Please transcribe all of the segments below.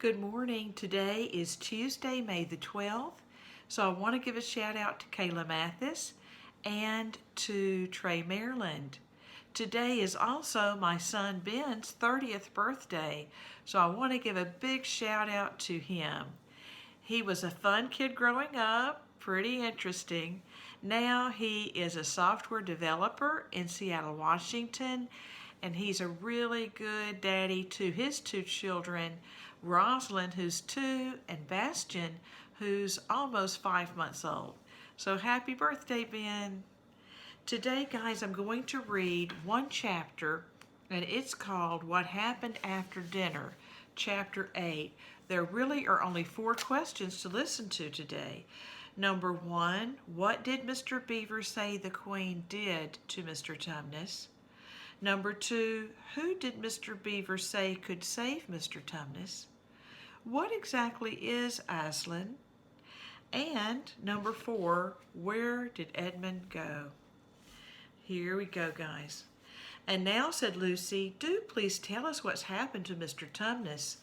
Good morning. Today is Tuesday, May the 12th. So I want to give a shout out to Kayla Mathis and to Trey Maryland. Today is also my son Ben's 30th birthday, so I want to give a big shout out to him. He was a fun kid growing up, pretty interesting. Now he is a software developer in Seattle, Washington, and he's a really good daddy to his two children, Rosalind, who's 2, and Bastion, who's almost 5 months old. So happy birthday, Ben. Today, guys, I'm going to read one chapter, and it's called What Happened After Dinner, Chapter 8. There really are only 4 questions to listen to today. Number 1, what did Mr. Beaver say the Queen did to Mr. Tumnus? Number 2, who did Mr. Beaver say could save Mr. Tumnus? What exactly is Aslan? And number 4, where did Edmund go? Here we go, guys. And now, said Lucy, do please tell us what's happened to Mr. Tumnus.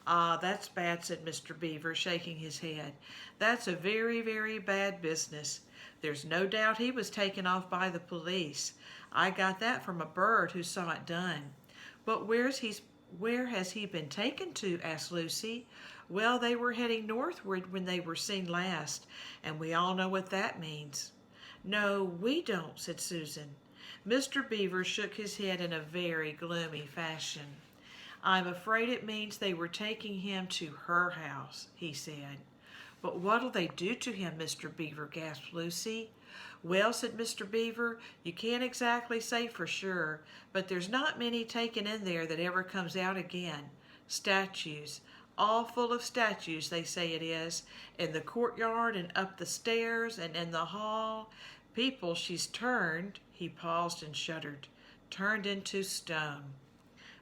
Ah, that's bad, said Mr. Beaver, shaking his head. That's a very, very bad business. There's no doubt he was taken off by the police. I got that from a bird who saw it done. But where has he been taken to? Asked Lucy. Well, they were heading northward when they were seen last, and we all know what that means. No, we don't, said Susan. Mr. Beaver shook his head in a very gloomy fashion. I'm afraid it means they were taking him to her house, he said. But what'll they do to him, Mr. Beaver? Gasped Lucy. Well, said Mr. Beaver, you can't exactly say for sure, but there's not many taken in there that ever comes out again. Statues, all full of statues, they say it is, in the courtyard and up the stairs and in the hall. People she's turned, he paused and shuddered, turned into stone.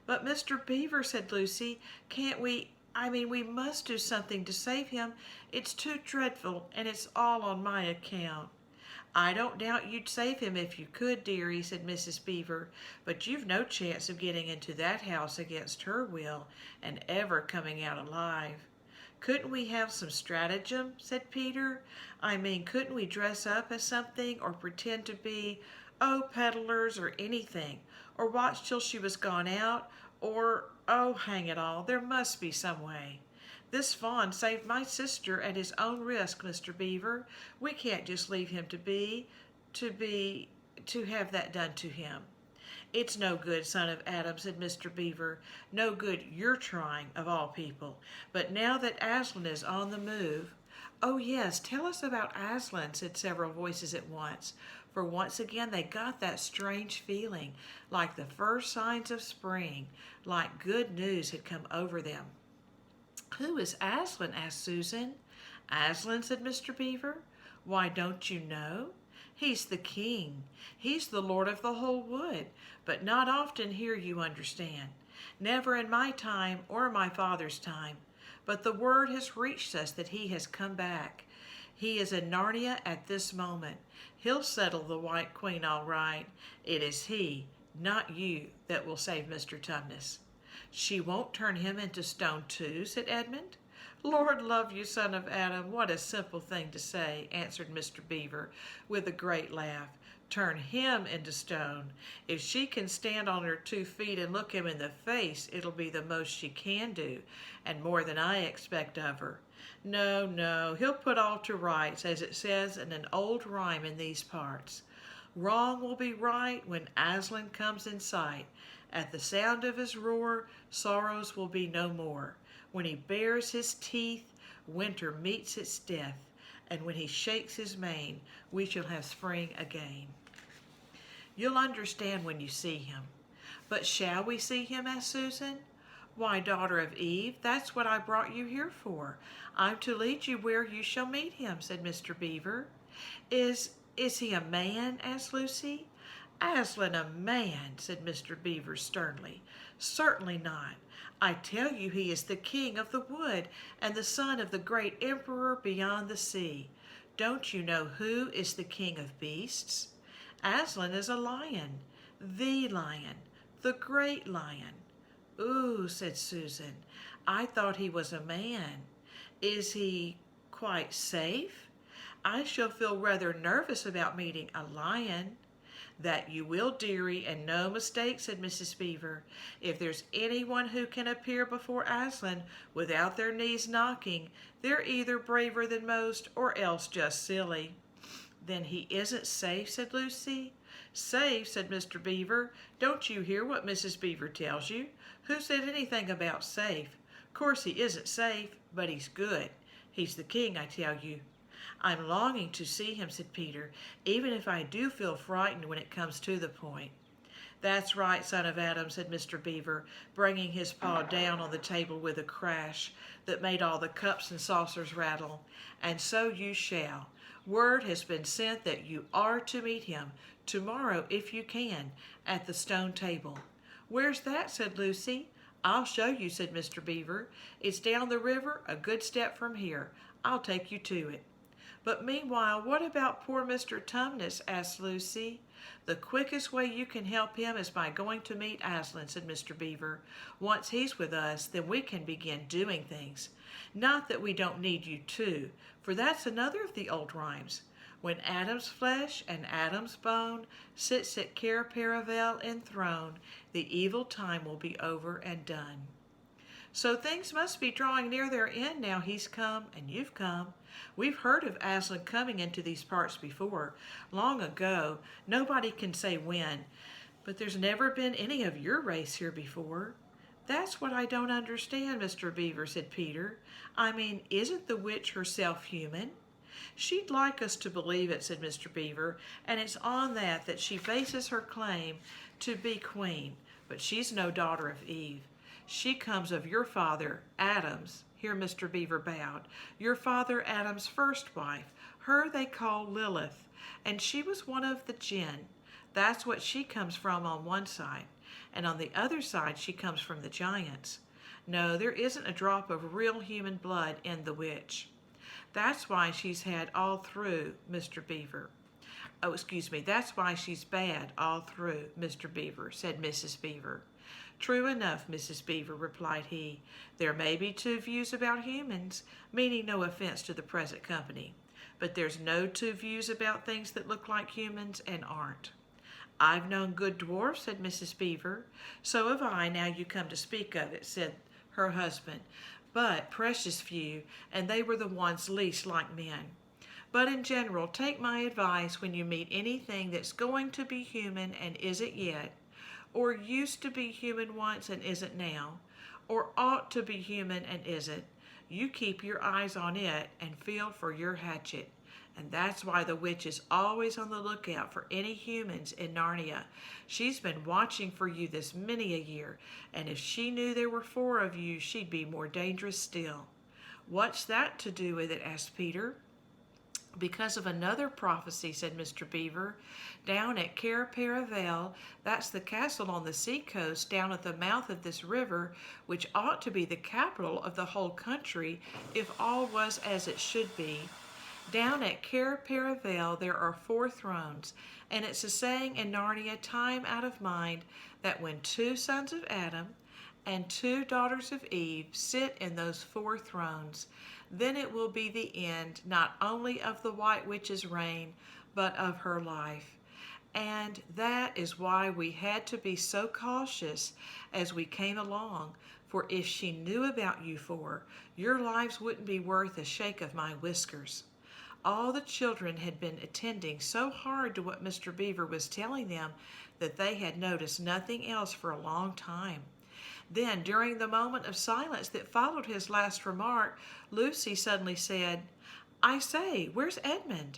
But Mr. Beaver, said Lucy, we must do something to save him. It's too dreadful, and it's all on my account. I don't doubt you'd save him if you could, dearie, said Mrs. Beaver, but you've no chance of getting into that house against her will and ever coming out alive. Couldn't we have some stratagem, said Peter. Couldn't we dress up as something or pretend to be, peddlers or anything, or watch till she was gone out, or, hang it all, there must be some way. This fawn saved my sister at his own risk, Mr. Beaver. We can't just leave him to have that done to him. It's no good, son of Adam, said Mr. Beaver. No good you're trying, of all people. But now that Aslan is on the move... Oh, yes, tell us about Aslan, said several voices at once. For once again they got that strange feeling, like the first signs of spring, like good news had come over them. Who is Aslan? Asked Susan. Aslan, said Mr. Beaver. Why, don't you know? He's the king. He's the lord of the whole wood, but not often here, you understand. Never in my time or my father's time. But the word has reached us that he has come back. He is in Narnia at this moment. He'll settle the White Queen all right. It is he, not you, that will save Mr. Tumnus. She won't turn him into stone too, said Edmund. Lord love you, son of Adam, what a simple thing to say, answered Mr. Beaver with a great laugh. Turn him into stone. If she can stand on her 2 feet and look him in the face, it'll be the most she can do, and more than I expect of her. No, he'll put all to rights, as it says in an old rhyme in these parts. Wrong will be right when Aslan comes in sight. At the sound of his roar, sorrows will be no more. When he bares his teeth, winter meets its death, and when he shakes his mane, we shall have spring again. You'll understand when you see him. But shall we see him? Asked Susan. Why, daughter of Eve, that's what I brought you here for. I'm to lead you where you shall meet him, said Mr. Beaver. Is he a man? Asked Lucy. Aslan a man, said Mr. Beaver sternly. Certainly not. I tell you he is the king of the wood and the son of the great emperor beyond the sea. Don't you know who is the king of beasts? Aslan is a lion, the great lion. "Ooh," said Susan, "I thought he was a man. Is he quite safe? I shall feel rather nervous about meeting a lion." "That you will, dearie, and no mistake," said Mrs. Beaver. "If there's anyone who can appear before Aslan without their knees knocking, they're either braver than most or else just silly." "Then he isn't safe?" said Lucy. "Safe?" said Mr. Beaver. "Don't you hear what Mrs. Beaver tells you? Who said anything about safe? Course he isn't safe, but he's good. He's the king, I tell you." "I'm longing to see him," said Peter, "even if I do feel frightened when it comes to the point." "That's right, son of Adam," said Mr. Beaver, bringing his paw down on the table with a crash that made all the cups and saucers rattle. "And so you shall. Word has been sent that you are to meet him tomorrow if you can, at the stone table." "Where's that?" said Lucy. "I'll show you," said Mr. Beaver. "It's down the river, a good step from here. I'll take you to it." "But meanwhile, what about poor Mr. Tumnus?" asked Lucy. "The quickest way you can help him is by going to meet Aslan," said Mr. Beaver. "Once he's with us, then we can begin doing things. Not that we don't need you too, for that's another of the old rhymes. When Adam's flesh and Adam's bone sits at Cair Paravel enthroned, the evil time will be over and done." "So things must be drawing near their end now he's come and you've come. We've heard of Aslan coming into these parts before, long ago, nobody can say when, but there's never been any of your race here before." "That's what I don't understand, Mr. Beaver," said Peter. "I mean, isn't the witch herself human?" "She'd like us to believe it," said Mr. Beaver, "and it's on that she bases her claim to be queen, but she's no daughter of Eve. She comes of your father, Adam's," here Mr. Beaver bowed, "your father Adam's first wife. Her they call Lilith, and she was one of the jinn. That's what she comes from on one side, and on the other side she comes from the giants. No, there isn't a drop of real human blood in the witch. That's why she's had all through, Mr. Beaver. Oh, excuse me, that's why she's bad all through, Mr. Beaver," said Mrs. Beaver. "True enough, Mrs. Beaver," replied he. "There may be two views about humans, meaning no offense to the present company, but there's no two views about things that look like humans and aren't." "I've known good dwarfs," said Mrs. Beaver. "So have I, now you come to speak of it," said her husband, "but precious few, and they were the ones least like men. But in general, take my advice when you meet anything that's going to be human and isn't yet, or used to be human once and isn't now, or ought to be human and isn't, you keep your eyes on it and feel for your hatchet. And that's why the witch is always on the lookout for any humans in Narnia. She's been watching for you this many a year, and if she knew there were 4 of you, she'd be more dangerous still." "What's that to do with it?" asked Peter. "Because of another prophecy," said Mr. Beaver. "Down at Cair Paravel, that's the castle on the seacoast down at the mouth of this river, which ought to be the capital of the whole country if all was as it should be. Down at Cair Paravel there are 4 thrones, and it's a saying in Narnia time out of mind that when 2 sons of Adam and 2 daughters of Eve sit in those 4 thrones, then it will be the end not only of the White Witch's reign, but of her life. And that is why we had to be so cautious as we came along, for if she knew about you 4, your lives wouldn't be worth a shake of my whiskers." All the children had been attending so hard to what Mr. Beaver was telling them that they had noticed nothing else for a long time. Then, during the moment of silence that followed his last remark, Lucy suddenly said, "I say, where's Edmund?"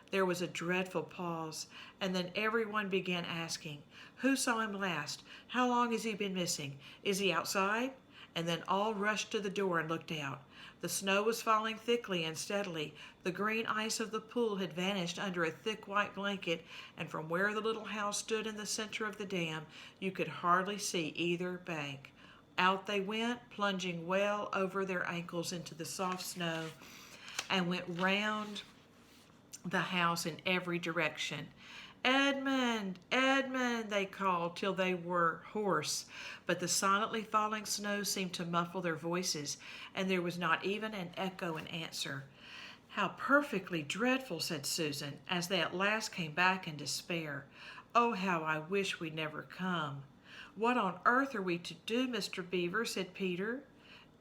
There was a dreadful pause, and then everyone began asking, "Who saw him last? How long has he been missing? Is he outside?" And then all rushed to the door and looked out. The snow was falling thickly and steadily. The green ice of the pool had vanished under a thick white blanket, and from where the little house stood in the center of the dam, you could hardly see either bank. Out they went, plunging well over their ankles into the soft snow, and went round the house in every direction. "Edmund! Edmund!" they called till they were hoarse, but the silently falling snow seemed to muffle their voices, and there was not even an echo in answer. "How perfectly dreadful," said Susan, as they at last came back in despair. "Oh, how I wish we'd never come." "What on earth are we to do, Mr. Beaver?" said Peter.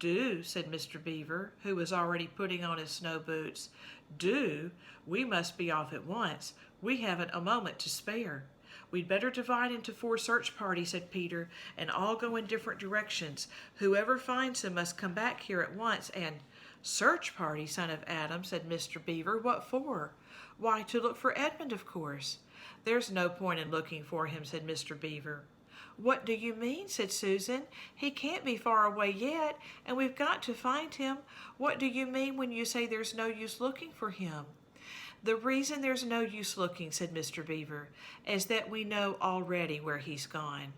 "Do?" said Mr. Beaver, who was already putting on his snow boots. "Do? We must be off at once. We haven't a moment to spare." "We'd better divide into 4 search parties," said Peter, "and all go in different directions. Whoever finds him must come back here at once and—" "Search party, son of Adam," said Mr. Beaver. "What for?" "Why, to look for Edmund, of course." "There's no point in looking for him," said Mr. Beaver. "What do you mean?" said Susan. "He can't be far away yet, and we've got to find him. What do you mean when you say there's no use looking for him?" "The reason there's no use looking," said Mr. Beaver, "is that we know already where he's gone."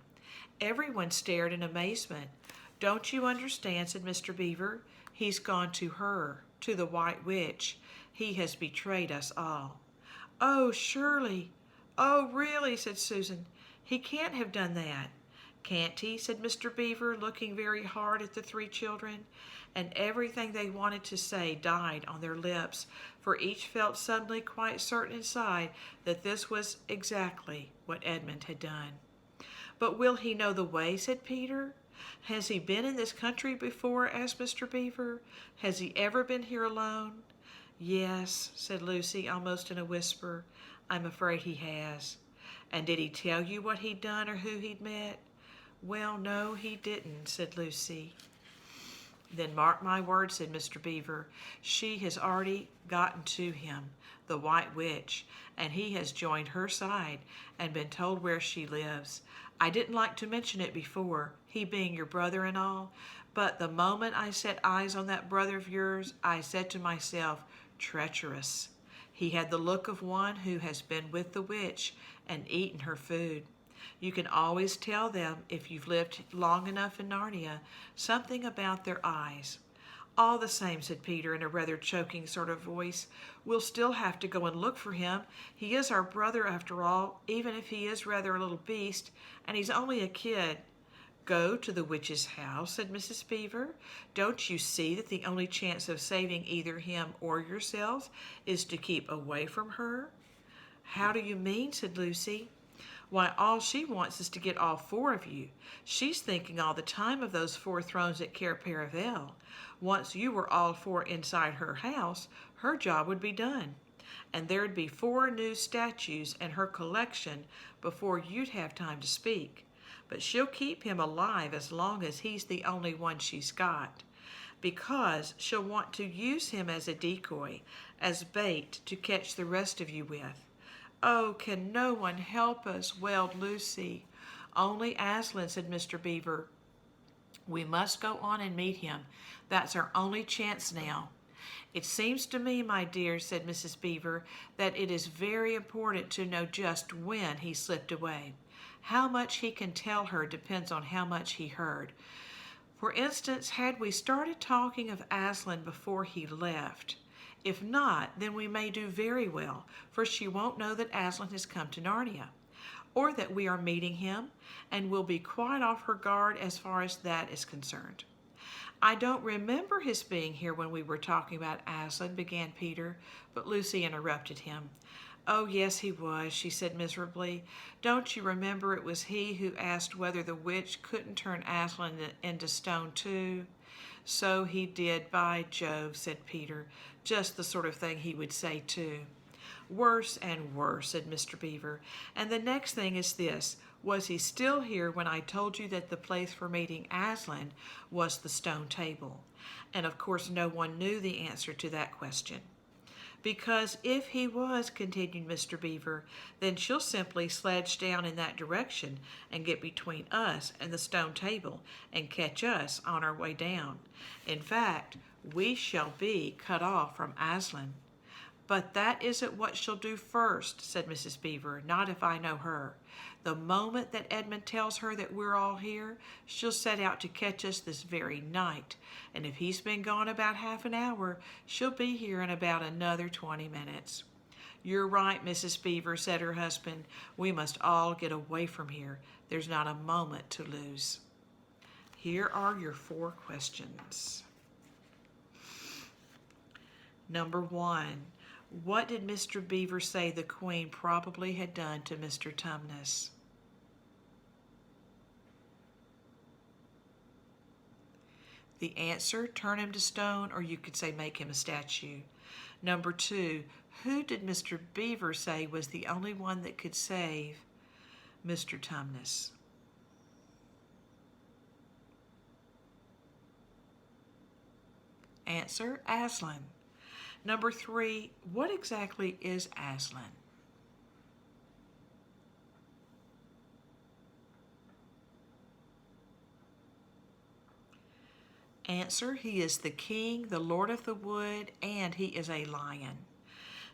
Everyone stared in amazement. "Don't you understand?" said Mr. Beaver. "He's gone to her, to the White Witch. He has betrayed us all." "Oh, surely! Oh, really!" said Susan. "He can't have done that." "Can't he?" said Mr. Beaver, looking very hard at the 3 children. And everything they wanted to say died on their lips, for each felt suddenly quite certain inside that this was exactly what Edmund had done. "But will he know the way?" said Peter. "Has he been in this country before?" asked Mr. Beaver. "Has he ever been here alone?" "Yes," said Lucy, almost in a whisper. "I'm afraid he has." "And did he tell you what he'd done or who he'd met?" "Well, no, he didn't," said Lucy. "Then mark my words," said Mr. Beaver. "She has already gotten to him, the White Witch, and he has joined her side and been told where she lives. I didn't like to mention it before, he being your brother and all, but the moment I set eyes on that brother of yours, I said to myself, 'Treacherous.' He had the look of one who has been with the witch and eaten her food. You can always tell them, if you've lived long enough in Narnia, something about their eyes." "All the same," said Peter in a rather choking sort of voice, "we'll still have to go and look for him. He is our brother after all, even if he is rather a little beast, and he's only a kid." "Go to the witch's house?" said Mrs. Beaver. "Don't you see that the only chance of saving either him or yourselves is to keep away from her?" "How do you mean?" said Lucy. "Why, all she wants is to get all 4 of you. She's thinking all the time of those 4 thrones at Cair Paravel. Once you were all 4 inside her house, her job would be done. And there'd be 4 new statues in her collection before you'd have time to speak. But she'll keep him alive as long as he's the only one she's got, because she'll want to use him as a decoy, as bait to catch the rest of you with." "Oh, can no one help us?" wailed Lucy. "Only Aslan," said Mr. Beaver. "We must go on and meet him. That's our only chance now." "It seems to me, my dear," said Mrs. Beaver, "that it is very important to know just when he slipped away. How much he can tell her depends on how much he heard. For instance, had we started talking of Aslan before he left? If not, then we may do very well, for she won't know that Aslan has come to Narnia, or that we are meeting him, and will be quite off her guard as far as that is concerned." "I don't remember his being here when we were talking about Aslan," began Peter, but Lucy interrupted him. "Oh, yes, he was," she said miserably. "Don't you remember it was he who asked whether the witch couldn't turn Aslan into stone too?" "So he did, by Jove," said Peter. "Just the sort of thing he would say too." "Worse and worse," said Mr. Beaver. "And the next thing is this. Was he still here when I told you that the place for meeting Aslan was the stone table?" And of course no one knew the answer to that question. "Because if he was," continued Mr. Beaver, "then she'll simply sledge down in that direction and get between us and the stone table and catch us on our way down. In fact, we shall be cut off from Aslan." "But that isn't what she'll do first," said Mrs. Beaver, "not if I know her. The moment that Edmund tells her that we're all here, she'll set out to catch us this very night, and if he's been gone about half an hour, she'll be here in about another 20 minutes. "You're right, Mrs. Beaver," said her husband. "We must all get away from here. There's not a moment to lose." Here are your 4 questions. Number 1. What did Mr. Beaver say the Queen probably had done to Mr. Tumnus? The answer, turn him to stone, or you could say make him a statue. Number 2, who did Mr. Beaver say was the only one that could save Mr. Tumnus? Answer, Aslan. Number 3, what exactly is Aslan? Answer, he is the king, the lord of the wood, and he is a lion.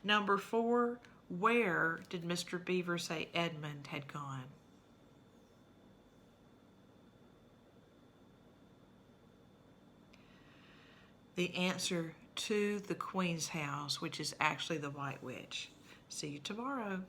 Number 4, where did Mr. Beaver say Edmund had gone? The answer, to the Queen's house, which is actually the White Witch. See you tomorrow.